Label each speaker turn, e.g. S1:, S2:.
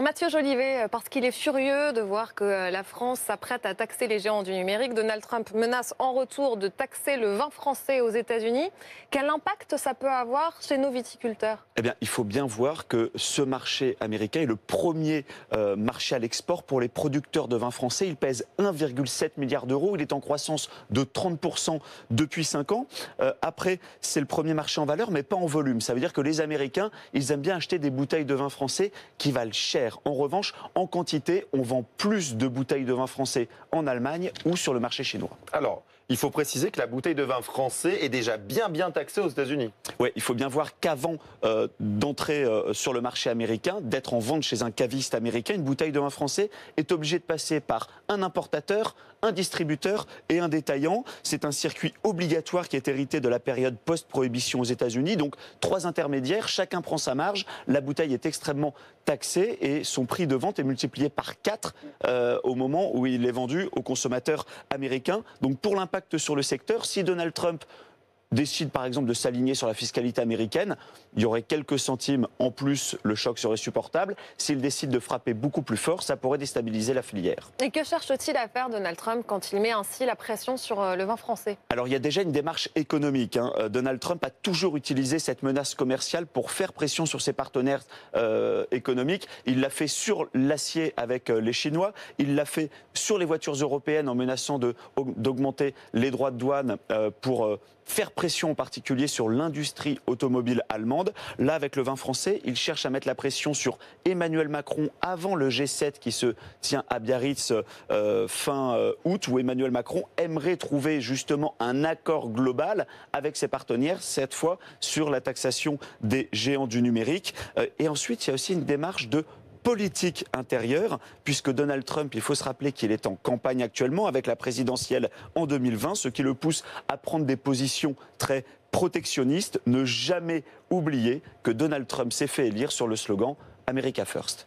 S1: Mathieu Jolivet, parce qu'il est furieux de voir que la France s'apprête à taxer les géants du numérique. Donald Trump menace en retour de taxer le vin français aux États-Unis. Quel impact ça peut avoir chez nos viticulteurs?
S2: Eh bien, il faut bien voir que ce marché américain est le premier marché à l'export pour les producteurs de vin français. Il pèse 1,7 milliard d'euros. Il est en croissance de 30% depuis 5 ans. Après, c'est le premier marché en valeur, mais pas en volume. Ça veut dire que les Américains, ils aiment bien acheter des bouteilles de vin français qui valent cher. En revanche, en quantité, on vend plus de bouteilles de vin français en Allemagne ou sur le marché chinois.
S3: Alors, il faut préciser que la bouteille de vin français est déjà bien taxée aux États-Unis.
S2: Oui, il faut bien voir qu'avant d'entrer sur le marché américain, d'être en vente chez un caviste américain, une bouteille de vin français est obligée de passer par un importateur, un distributeur et un détaillant. C'est un circuit obligatoire qui est hérité de la période post-prohibition aux États-Unis. Donc 3 intermédiaires, chacun prend sa marge. La bouteille est extrêmement taxée et son prix de vente est multiplié par 4 au moment où il est vendu aux consommateurs américains. Donc pour l'impact sur le secteur, si Donald Trump décide par exemple de s'aligner sur la fiscalité américaine, il y aurait quelques centimes en plus, le choc serait supportable. S'il décide de frapper beaucoup plus fort, ça pourrait déstabiliser la filière.
S1: Et que cherche-t-il à faire, Donald Trump, quand il met ainsi la pression sur le vin français?
S2: Alors il y a déjà une démarche économique. Donald Trump a toujours utilisé cette menace commerciale pour faire pression sur ses partenaires économiques. Il l'a fait sur l'acier avec les Chinois, il l'a fait sur les voitures européennes en menaçant d'augmenter les droits de douane pour faire pression en particulier sur l'industrie automobile allemande. Là, avec le vin français, il cherche à mettre la pression sur Emmanuel Macron avant le G7 qui se tient à Biarritz fin août, où Emmanuel Macron aimerait trouver justement un accord global avec ses partenaires, cette fois sur la taxation des géants du numérique. Et ensuite, il y a aussi une démarche de politique intérieure, puisque Donald Trump, il faut se rappeler qu'il est en campagne actuellement avec la présidentielle en 2020, ce qui le pousse à prendre des positions très protectionnistes. Ne jamais oublier que Donald Trump s'est fait élire sur le slogan America First.